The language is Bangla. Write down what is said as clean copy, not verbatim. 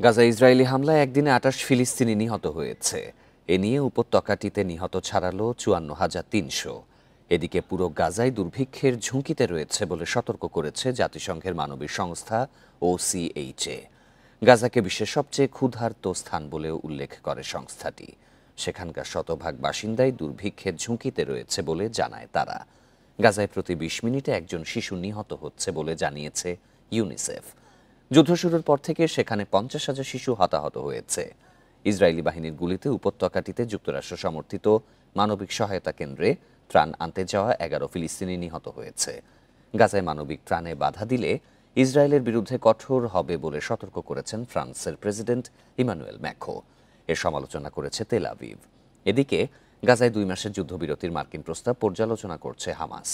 গাজা ইসরায়েলি হামলায় একদিনে ২৮ ফিলিস্তিনি নিহত হয়েছে। এ নিয়ে উপত্যকাটিতে নিহত ছাড়ালো ৫৪,৩০০। এদিকে পুরো গাজায় দুর্ভিক্ষের ঝুঁকিতে রয়েছে বলে সতর্ক করেছে জাতিসংঘের মানবিক সংস্থা OCHA। গাজাকে বিশ্বের সবচেয়ে ক্ষুধার্ত স্থান বলেও উল্লেখ করে সংস্থাটি। সেখানকার শতভাগ বাসিন্দাই দুর্ভিক্ষের ঝুঁকিতে রয়েছে বলে জানায় তারা। গাজায় প্রতি ২০ মিনিটে একজন শিশু নিহত হচ্ছে বলে জানিয়েছে ইউনিসেফ। যুদ্ধ শুরুর পর থেকে সেখানে ৫০,০০০ শিশু হতাহত হয়েছে। ইসরায়েলি বাহিনীর গুলিতে উপত্যকাটিতে যুক্তরাষ্ট্র সমর্থিত মানবিক সহায়তা কেন্দ্রে ত্রাণ আনতে যাওয়া ১১ ফিলিস্তিনি নিহত হয়েছে। গাজায় মানবিক ত্রাণে বাধা দিলে ইসরায়েলের বিরুদ্ধে কঠোর হবে বলে সতর্ক করেছেন ফ্রান্সের প্রেসিডেন্ট ইমানুয়েল ম্যাখো। এর সমালোচনা করেছে তেল আভিভ। এদিকে গাজায় ২ মাসের যুদ্ধবিরতির মার্কিন প্রস্তাব পর্যালোচনা করছে হামাস।